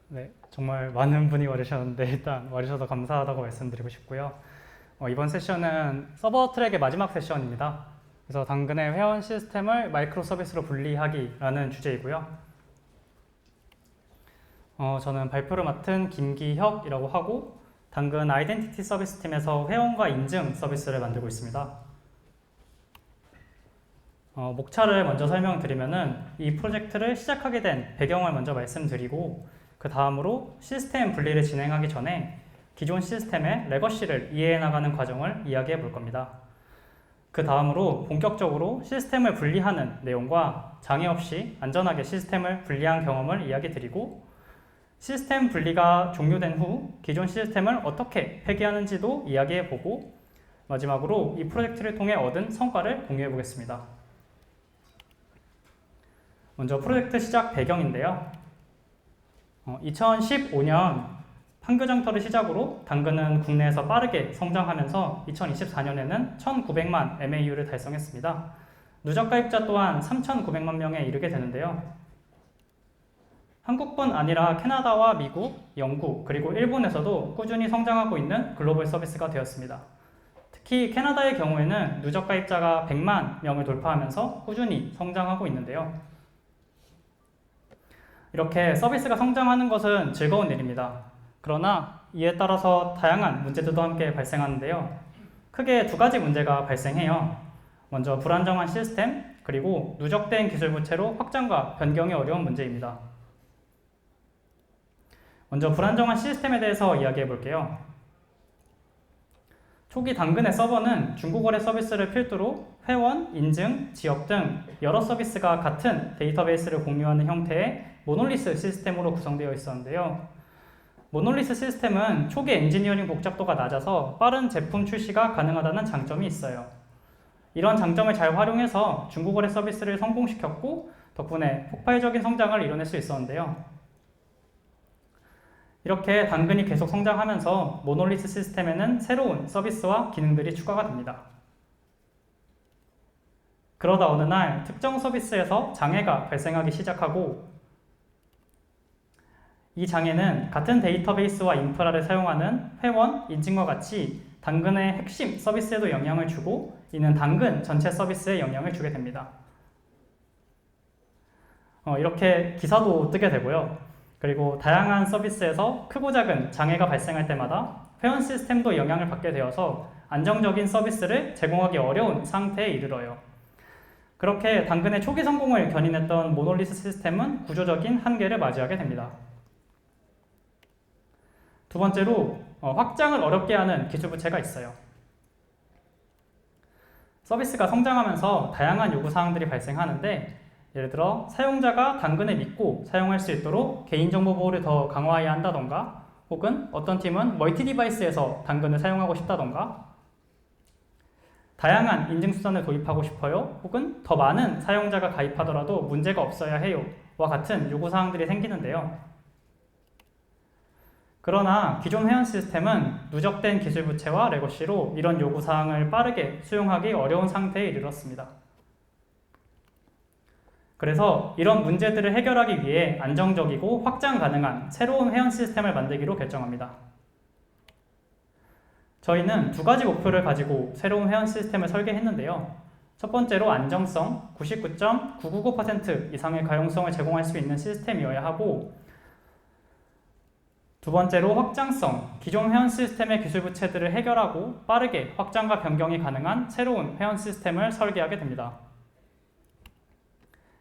네, 정말 많은 분이 와주셨는데 일단 와주셔서 감사하다고 말씀드리고 싶고요. 이번 세션은 서버 트랙의 마지막 세션입니다. 그래서 당근의 회원 시스템을 마이크로 서비스로 분리하기라는 주제이고요. 저는 발표를 맡은 김기혁이라고 하고 당근 아이덴티티 서비스 팀에서 회원과 인증 서비스를 만들고 있습니다. 목차를 먼저 설명드리면은 이 프로젝트를 시작하게 된 배경을 먼저 말씀드리고 그 다음으로 시스템 분리를 진행하기 전에 기존 시스템의 레거시를 이해해 나가는 과정을 이야기해 볼 겁니다. 그 다음으로 본격적으로 시스템을 분리하는 내용과 장애 없이 안전하게 시스템을 분리한 경험을 이야기 드리고 시스템 분리가 종료된 후 기존 시스템을 어떻게 폐기하는지도 이야기해 보고 마지막으로 이 프로젝트를 통해 얻은 성과를 공유해 보겠습니다. 먼저 프로젝트 시작 배경인데요. 2015년 판교장터를 시작으로 당근은 국내에서 빠르게 성장하면서 2024년에는 1,900만 MAU를 달성했습니다. 누적 가입자 또한 3,900만 명에 이르게 되는데요. 한국뿐 아니라 캐나다와 미국, 영국, 그리고 일본에서도 꾸준히 성장하고 있는 글로벌 서비스가 되었습니다. 특히 캐나다의 경우에는 누적 가입자가 100만 명을 돌파하면서 꾸준히 성장하고 있는데요. 이렇게 서비스가 성장하는 것은 즐거운 일입니다. 그러나 이에 따라서 다양한 문제들도 함께 발생하는데요. 크게 두 가지 문제가 발생해요. 먼저 불안정한 시스템, 그리고 누적된 기술 부채로 확장과 변경이 어려운 문제입니다. 먼저 불안정한 시스템에 대해서 이야기해 볼게요. 초기 당근의 서버는 중고거래 서비스를 필두로 회원, 인증, 지역 등 여러 서비스가 같은 데이터베이스를 공유하는 형태의 모놀리스 시스템으로 구성되어 있었는데요. 모놀리스 시스템은 초기 엔지니어링 복잡도가 낮아서 빠른 제품 출시가 가능하다는 장점이 있어요. 이런 장점을 잘 활용해서 중고거래 서비스를 성공시켰고 덕분에 폭발적인 성장을 이뤄낼 수 있었는데요. 이렇게 당근이 계속 성장하면서 모놀리스 시스템에는 새로운 서비스와 기능들이 추가가 됩니다. 그러다 어느 날 특정 서비스에서 장애가 발생하기 시작하고 이 장애는 같은 데이터베이스와 인프라를 사용하는 회원, 인증과 같이 당근의 핵심 서비스에도 영향을 주고 이는 당근 전체 서비스에 영향을 주게 됩니다. 이렇게 기사도 뜨게 되고요. 그리고 다양한 서비스에서 크고 작은 장애가 발생할 때마다 회원 시스템도 영향을 받게 되어서 안정적인 서비스를 제공하기 어려운 상태에 이르러요. 그렇게 당근의 초기 성공을 견인했던 모놀리스 시스템은 구조적인 한계를 맞이하게 됩니다. 두 번째로 확장을 어렵게 하는 기술 부채가 있어요. 서비스가 성장하면서 다양한 요구사항들이 발생하는데 예를 들어 사용자가 당근을 믿고 사용할 수 있도록 개인정보 보호를 더 강화해야 한다던가 혹은 어떤 팀은 멀티 디바이스에서 당근을 사용하고 싶다던가 다양한 인증 수단을 도입하고 싶어요 혹은 더 많은 사용자가 가입하더라도 문제가 없어야 해요 와 같은 요구사항들이 생기는데요. 그러나 기존 회원 시스템은 누적된 기술 부채와 레거시로 이런 요구사항을 빠르게 수용하기 어려운 상태에 이르렀습니다. 그래서 이런 문제들을 해결하기 위해 안정적이고 확장 가능한 새로운 회원 시스템을 만들기로 결정합니다. 저희는 두 가지 목표를 가지고 새로운 회원 시스템을 설계했는데요. 첫 번째로 안정성, 99.999% 이상의 가용성을 제공할 수 있는 시스템이어야 하고 두 번째로 확장성, 기존 회원 시스템의 기술 부채들을 해결하고 빠르게 확장과 변경이 가능한 새로운 회원 시스템을 설계하게 됩니다.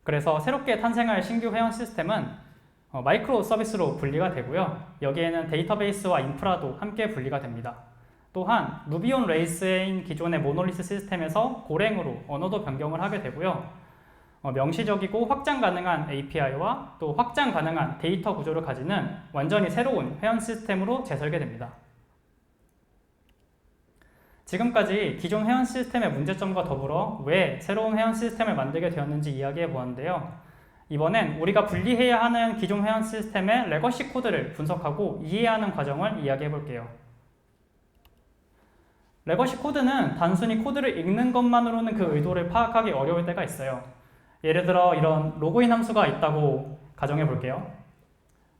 그래서 새롭게 탄생할 신규 회원 시스템은 마이크로 서비스로 분리가 되고요. 여기에는 데이터베이스와 인프라도 함께 분리가 됩니다. 또한 루비 온 레일스인 기존의 모놀리스 시스템에서 고랭으로 언어도 변경을 하게 되고요. 명시적이고 확장 가능한 API와 또 확장 가능한 데이터 구조를 가지는 완전히 새로운 회원 시스템으로 재설계됩니다. 지금까지 기존 회원 시스템의 문제점과 더불어 왜 새로운 회원 시스템을 만들게 되었는지 이야기해 보았는데요. 이번엔 우리가 분리해야 하는 기존 회원 시스템의 레거시 코드를 분석하고 이해하는 과정을 이야기해 볼게요. 레거시 코드는 단순히 코드를 읽는 것만으로는 그 의도를 파악하기 어려울 때가 있어요. 예를 들어 이런 로그인 함수가 있다고 가정해 볼게요.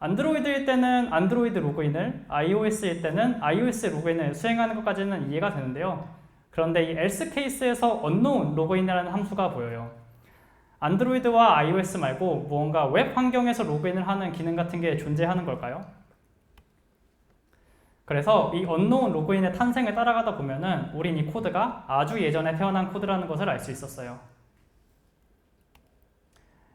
안드로이드일 때는 안드로이드 로그인을, iOS일 때는 iOS 로그인을 수행하는 것까지는 이해가 되는데요. 그런데 이 else 케이스에서 unknown 로그인이라는 함수가 보여요. 안드로이드와 iOS 말고 무언가 웹 환경에서 로그인을 하는 기능 같은 게 존재하는 걸까요? 그래서 이 unknown 로그인의 탄생을 따라가다 보면은 우린 이 코드가 아주 예전에 태어난 코드라는 것을 알 수 있었어요.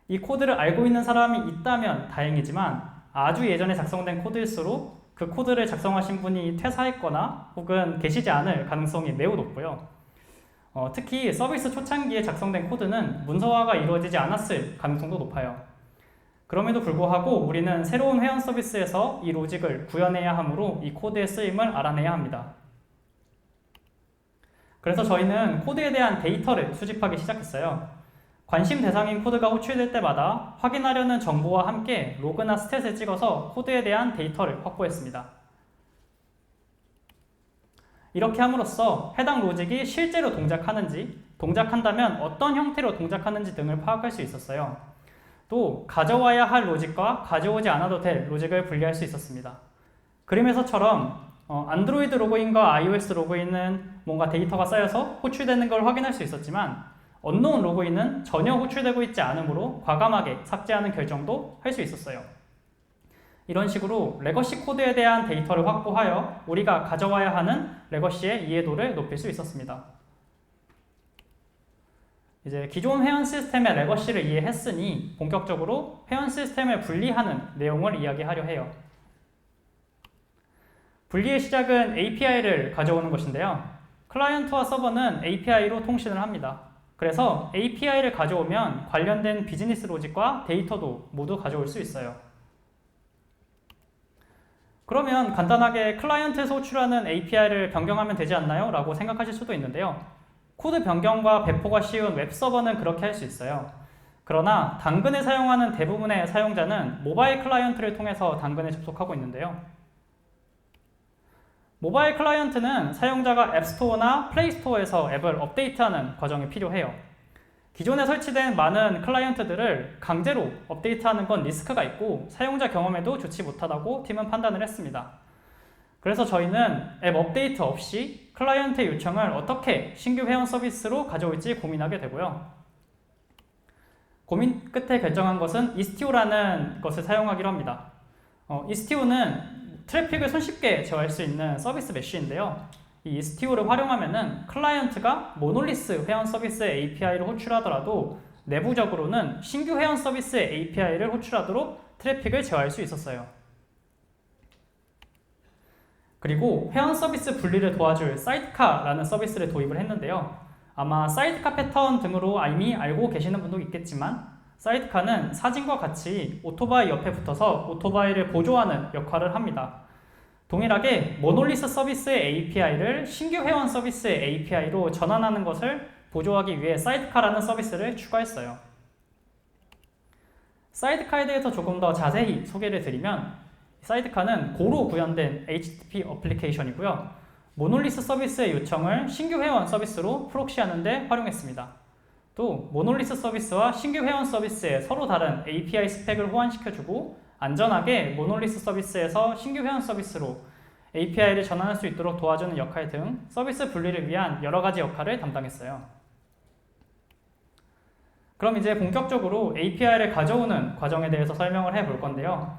이 코드를 알고 있는 사람이 있다면 다행이지만 아주 예전에 작성된 코드일수록 그 코드를 작성하신 분이 퇴사했거나 혹은 계시지 않을 가능성이 매우 높고요. 특히 서비스 초창기에 작성된 코드는 문서화가 이루어지지 않았을 가능성도 높아요. 그럼에도 불구하고 우리는 새로운 회원 서비스에서 이 로직을 구현해야 하므로 이 코드의 쓰임을 알아내야 합니다. 그래서 저희는 코드에 대한 데이터를 수집하기 시작했어요. 관심 대상인 코드가 호출될 때마다 확인하려는 정보와 함께 로그나 스탯을 찍어서 코드에 대한 데이터를 확보했습니다. 이렇게 함으로써 해당 로직이 실제로 동작하는지, 동작한다면 어떤 형태로 동작하는지 등을 파악할 수 있었어요. 또 가져와야 할 로직과 가져오지 않아도 될 로직을 분리할 수 있었습니다. 그림에서처럼 안드로이드 로그인과 iOS 로그인은 뭔가 데이터가 쌓여서 호출되는 걸 확인할 수 있었지만 unknown 로그인은 전혀 호출되고 있지 않으므로 과감하게 삭제하는 결정도 할 수 있었어요. 이런 식으로 레거시 코드에 대한 데이터를 확보하여 우리가 가져와야 하는 레거시의 이해도를 높일 수 있었습니다. 이제 기존 회원 시스템의 레거시를 이해했으니 본격적으로 회원 시스템을 분리하는 내용을 이야기하려 해요. 분리의 시작은 API를 가져오는 것인데요. 클라이언트와 서버는 API로 통신을 합니다. 그래서 API를 가져오면 관련된 비즈니스 로직과 데이터도 모두 가져올 수 있어요. 그러면 간단하게 클라이언트에서 호출하는 API를 변경하면 되지 않나요? 라고 생각하실 수도 있는데요. 코드 변경과 배포가 쉬운 웹서버는 그렇게 할 수 있어요. 그러나 당근을 사용하는 대부분의 사용자는 모바일 클라이언트를 통해서 당근에 접속하고 있는데요. 모바일 클라이언트는 사용자가 앱스토어나 플레이스토어에서 앱을 업데이트하는 과정이 필요해요. 기존에 설치된 많은 클라이언트들을 강제로 업데이트하는 건 리스크가 있고 사용자 경험에도 좋지 못하다고 팀은 판단을 했습니다. 그래서 저희는 앱 업데이트 없이 클라이언트의 요청을 어떻게 신규 회원 서비스로 가져올지 고민하게 되고요. 고민 끝에 결정한 것은 이스티오라는 것을 사용하기로 합니다. 이스티오는 트래픽을 손쉽게 제어할 수 있는 서비스 메쉬인데요. 이 이스티오를 활용하면은 클라이언트가 모놀리스 회원 서비스의 API를 호출하더라도 내부적으로는 신규 회원 서비스의 API를 호출하도록 트래픽을 제어할 수 있었어요. 그리고 회원 서비스 분리를 도와줄 사이드카라는 서비스를 도입을 했는데요. 아마 사이드카 패턴 등으로 이미 알고 계시는 분도 있겠지만 사이드카는 사진과 같이 오토바이 옆에 붙어서 오토바이를 보조하는 역할을 합니다. 동일하게 모놀리스 서비스의 API를 신규 회원 서비스의 API로 전환하는 것을 보조하기 위해 사이드카라는 서비스를 추가했어요. 사이드카에 대해서 조금 더 자세히 소개를 드리면 사이드카는 고로 구현된 HTTP 어플리케이션이고요. 모놀리스 서비스의 요청을 신규 회원 서비스로 프록시하는 데 활용했습니다. 또 모놀리스 서비스와 신규 회원 서비스에 서로 다른 API 스펙을 호환시켜주고 안전하게 모놀리스 서비스에서 신규 회원 서비스로 API를 전환할 수 있도록 도와주는 역할 등 서비스 분리를 위한 여러 가지 역할을 담당했어요. 그럼 이제 본격적으로 API를 가져오는 과정에 대해서 설명을 해볼 건데요.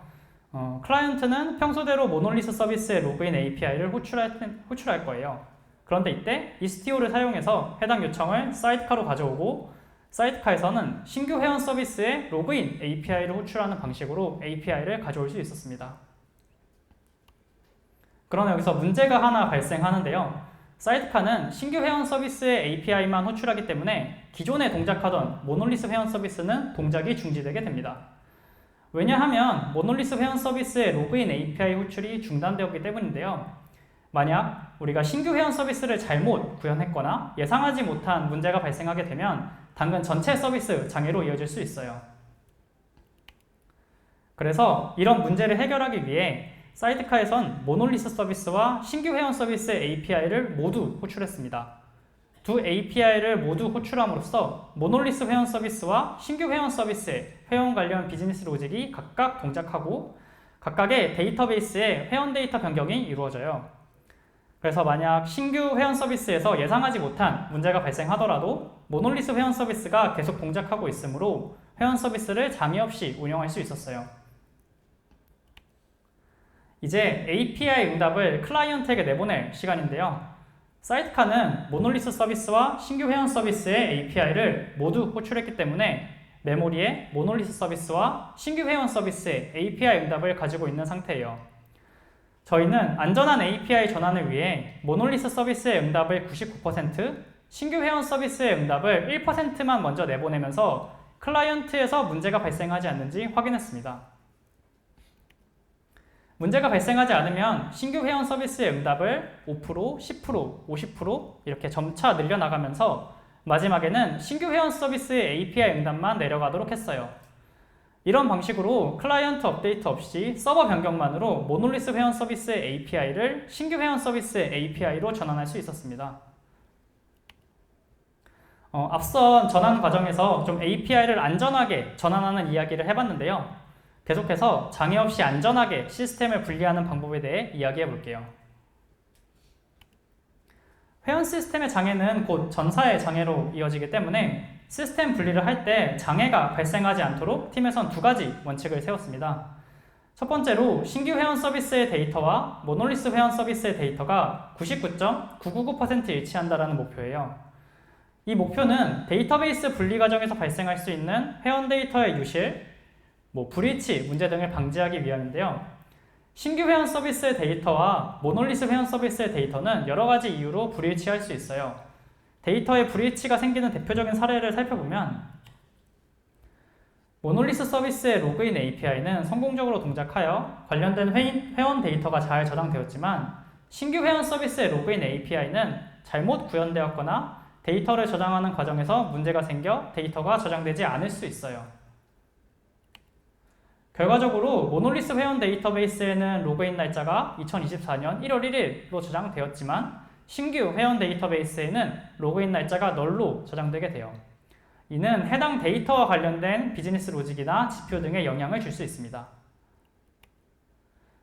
클라이언트는 평소대로 모놀리스 서비스의 로그인 API를 호출할 거예요. 그런데 이때 이스티오를 사용해서 해당 요청을 사이드카로 가져오고 사이드카에서는 신규 회원 서비스의 로그인 API를 호출하는 방식으로 API를 가져올 수 있었습니다. 그러나 여기서 문제가 하나 발생하는데요. 사이드카는 신규 회원 서비스의 API만 호출하기 때문에 기존에 동작하던 모놀리스 회원 서비스는 동작이 중지되게 됩니다. 왜냐하면 모놀리스 회원 서비스의 로그인 API 호출이 중단되었기 때문인데요. 만약 우리가 신규 회원 서비스를 잘못 구현했거나 예상하지 못한 문제가 발생하게 되면 당근 전체 서비스 장애로 이어질 수 있어요. 그래서 이런 문제를 해결하기 위해 사이드카에선 모놀리스 서비스와 신규 회원 서비스의 API를 모두 호출했습니다. 두 API를 모두 호출함으로써 모놀리스 회원 서비스와 신규 회원 서비스의 회원 관련 비즈니스 로직이 각각 동작하고 각각의 데이터베이스의 회원 데이터 변경이 이루어져요. 그래서 만약 신규 회원 서비스에서 예상하지 못한 문제가 발생하더라도 모놀리스 회원 서비스가 계속 동작하고 있으므로 회원 서비스를 장애 없이 운영할 수 있었어요. 이제 API 응답을 클라이언트에게 내보낼 시간인데요. 사이드카는 모놀리스 서비스와 신규 회원 서비스의 API를 모두 호출했기 때문에 메모리에 모놀리스 서비스와 신규 회원 서비스의 API 응답을 가지고 있는 상태예요. 저희는 안전한 API 전환을 위해 모놀리스 서비스의 응답을 99%, 신규 회원 서비스의 응답을 1%만 먼저 내보내면서 클라이언트에서 문제가 발생하지 않는지 확인했습니다. 문제가 발생하지 않으면 신규 회원 서비스의 응답을 5%, 10%, 50% 이렇게 점차 늘려나가면서 마지막에는 신규 회원 서비스의 API 응답만 내려가도록 했어요. 이런 방식으로 클라이언트 업데이트 없이 서버 변경만으로 모놀리스 회원 서비스의 API를 신규 회원 서비스의 API로 전환할 수 있었습니다. 앞선 전환 과정에서 좀 API를 안전하게 전환하는 이야기를 해봤는데요. 계속해서 장애 없이 안전하게 시스템을 분리하는 방법에 대해 이야기해 볼게요. 회원 시스템의 장애는 곧 전사의 장애로 이어지기 때문에 시스템 분리를 할 때 장애가 발생하지 않도록 팀에선 두 가지 원칙을 세웠습니다. 첫 번째로 신규 회원 서비스의 데이터와 모놀리스 회원 서비스의 데이터가 99.999% 일치한다는 목표예요. 이 목표는 데이터베이스 분리 과정에서 발생할 수 있는 회원 데이터의 유실, 브리치 문제 등을 방지하기 위함인데요. 신규 회원 서비스의 데이터와 모놀리스 회원 서비스의 데이터는 여러 가지 이유로 불일치할 수 있어요. 데이터의 불일치가 생기는 대표적인 사례를 살펴보면 모놀리스 서비스의 로그인 API는 성공적으로 동작하여 관련된 회원 데이터가 잘 저장되었지만 신규 회원 서비스의 로그인 API는 잘못 구현되었거나 데이터를 저장하는 과정에서 문제가 생겨 데이터가 저장되지 않을 수 있어요. 결과적으로 모놀리스 회원 데이터베이스에는 로그인 날짜가 2024년 1월 1일로 저장되었지만 신규 회원 데이터베이스에는 로그인 날짜가 널로 저장되게 돼요. 이는 해당 데이터와 관련된 비즈니스 로직이나 지표 등에 영향을 줄 수 있습니다.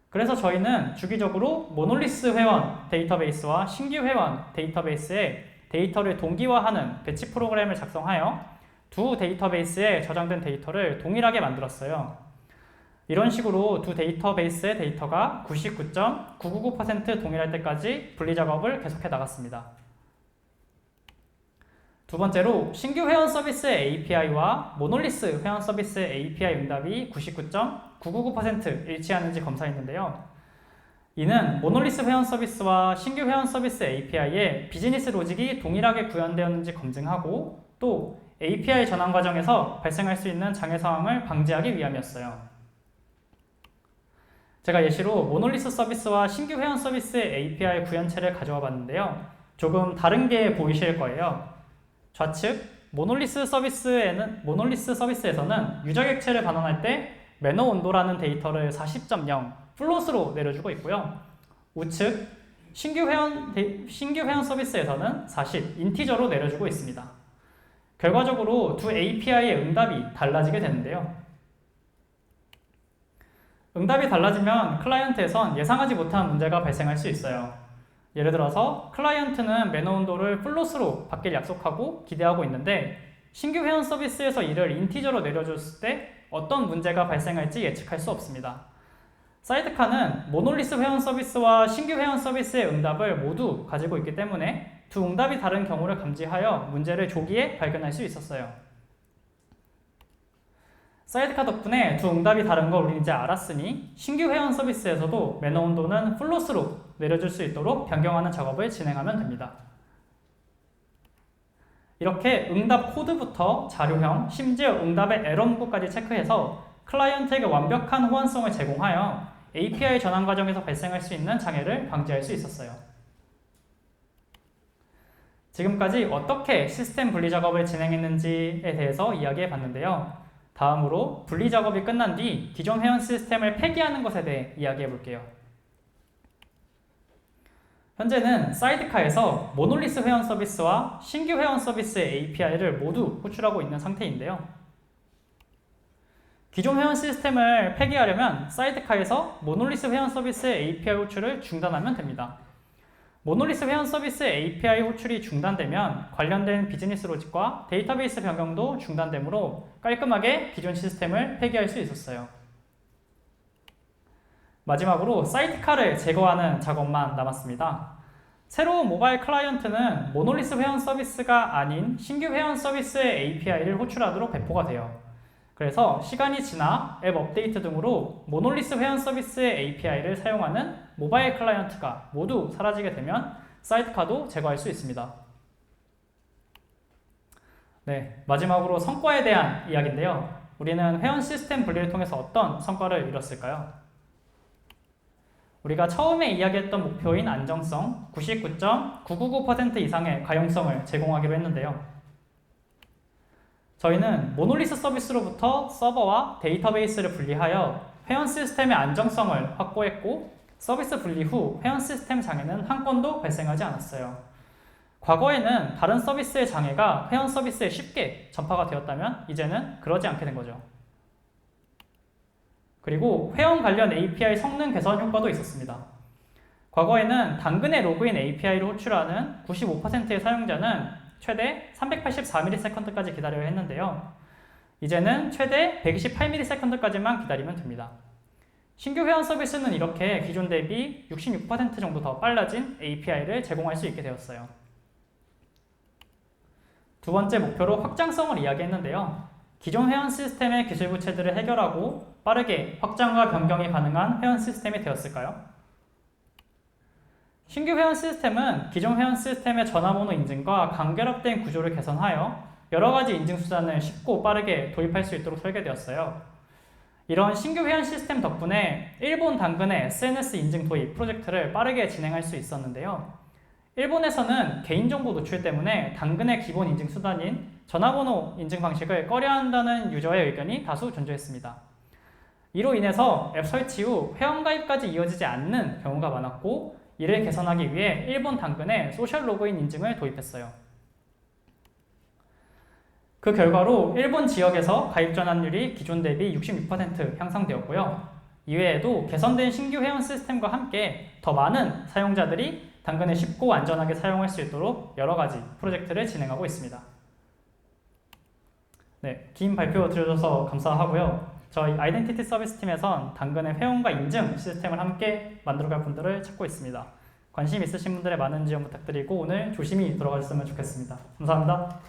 그래서 저희는 주기적으로 모놀리스 회원 데이터베이스와 신규 회원 데이터베이스에 데이터를 동기화하는 배치 프로그램을 작성하여 두 데이터베이스에 저장된 데이터를 동일하게 만들었어요. 이런 식으로 두 데이터베이스의 데이터가 99.999% 동일할 때까지 분리 작업을 계속해 나갔습니다. 두 번째로 신규 회원 서비스의 API와 모놀리스 회원 서비스의 API 응답이 99.999% 일치하는지 검사했는데요. 이는 모놀리스 회원 서비스와 신규 회원 서비스 API의 비즈니스 로직이 동일하게 구현되었는지 검증하고 또 API 전환 과정에서 발생할 수 있는 장애 상황을 방지하기 위함이었어요. 제가 예시로 모놀리스 서비스와 신규 회원 서비스의 API 구현체를 가져와 봤는데요. 조금 다른 게 보이실 거예요. 좌측 모놀리스 서비스에서는 유저 객체를 반환할 때 매너 온도라는 데이터를 40.0 플롯으로 내려주고 있고요. 우측 신규 회원 서비스에서는 40 인티저로 내려주고 있습니다. 결과적으로 두 API의 응답이 달라지게 되는데요. 응답이 달라지면 클라이언트에선 예상하지 못한 문제가 발생할 수 있어요. 예를 들어서 클라이언트는 매너 온도를 플롯으로 받길 약속하고 기대하고 있는데 신규 회원 서비스에서 이를 인티저로 내려줬을 때 어떤 문제가 발생할지 예측할 수 없습니다. 사이드카는 모놀리스 회원 서비스와 신규 회원 서비스의 응답을 모두 가지고 있기 때문에 두 응답이 다른 경우를 감지하여 문제를 조기에 발견할 수 있었어요. 사이드카 덕분에 두 응답이 다른 걸 우리 이제 알았으니 신규 회원 서비스에서도 매너 온도는 플롯으로 내려줄 수 있도록 변경하는 작업을 진행하면 됩니다. 이렇게 응답 코드부터 자료형, 심지어 응답의 에러 문구까지 체크해서 클라이언트에게 완벽한 호환성을 제공하여 API 전환 과정에서 발생할 수 있는 장애를 방지할 수 있었어요. 지금까지 어떻게 시스템 분리 작업을 진행했는지에 대해서 이야기해 봤는데요. 다음으로 분리 작업이 끝난 뒤 기존 회원 시스템을 폐기하는 것에 대해 이야기해 볼게요. 현재는 사이드카에서 모놀리스 회원 서비스와 신규 회원 서비스의 API를 모두 호출하고 있는 상태인데요. 기존 회원 시스템을 폐기하려면 사이드카에서 모놀리스 회원 서비스의 API 호출을 중단하면 됩니다. 모놀리스 회원 서비스 API 호출이 중단되면 관련된 비즈니스 로직과 데이터베이스 변경도 중단되므로 깔끔하게 기존 시스템을 폐기할 수 있었어요. 마지막으로 사이드카를 제거하는 작업만 남았습니다. 새로운 모바일 클라이언트는 모놀리스 회원 서비스가 아닌 신규 회원 서비스의 API를 호출하도록 배포가 돼요. 그래서 시간이 지나 앱 업데이트 등으로 모놀리스 회원 서비스의 API를 사용하는 모바일 클라이언트가 모두 사라지게 되면 사이드카도 제거할 수 있습니다. 네, 마지막으로 성과에 대한 이야기인데요. 우리는 회원 시스템 분리를 통해서 어떤 성과를 이뤘을까요? 우리가 처음에 이야기했던 목표인 안정성 99.999% 이상의 가용성을 제공하기로 했는데요. 저희는 모놀리스 서비스로부터 서버와 데이터베이스를 분리하여 회원 시스템의 안정성을 확보했고 서비스 분리 후 회원 시스템 장애는 한 건도 발생하지 않았어요. 과거에는 다른 서비스의 장애가 회원 서비스에 쉽게 전파가 되었다면 이제는 그러지 않게 된 거죠. 그리고 회원 관련 API 성능 개선 효과도 있었습니다. 과거에는 당근의 로그인 API를 호출하는 95%의 사용자는 최대 384ms까지 기다려야 했는데요. 이제는 최대 128ms까지만 기다리면 됩니다. 신규 회원 서비스는 이렇게 기존 대비 66% 정도 더 빨라진 API를 제공할 수 있게 되었어요. 두 번째 목표로 확장성을 이야기했는데요. 기존 회원 시스템의 기술 부채들을 해결하고 빠르게 확장과 변경이 가능한 회원 시스템이 되었을까요? 신규 회원 시스템은 기존 회원 시스템의 전화번호 인증과 간결합된 구조를 개선하여 여러 가지 인증 수단을 쉽고 빠르게 도입할 수 있도록 설계되었어요. 이런 신규 회원 시스템 덕분에 일본 당근의 SNS 인증 도입 프로젝트를 빠르게 진행할 수 있었는데요. 일본에서는 개인정보 노출 때문에 당근의 기본 인증 수단인 전화번호 인증 방식을 꺼려한다는 유저의 의견이 다수 존재했습니다. 이로 인해서 앱 설치 후 회원가입까지 이어지지 않는 경우가 많았고 이를 개선하기 위해 일본 당근에 소셜 로그인 인증을 도입했어요. 그 결과로 일본 지역에서 가입 전환율이 기존 대비 66% 향상되었고요. 이외에도 개선된 신규 회원 시스템과 함께 더 많은 사용자들이 당근을 쉽고 안전하게 사용할 수 있도록 여러 가지 프로젝트를 진행하고 있습니다. 네, 긴 발표 들어줘서 감사하고요. 저희 아이덴티티 서비스 팀에선 당근의 회원과 인증 시스템을 함께 만들어갈 분들을 찾고 있습니다. 관심 있으신 분들의 많은 지원 부탁드리고 오늘 조심히 돌아가셨으면 좋겠습니다. 감사합니다.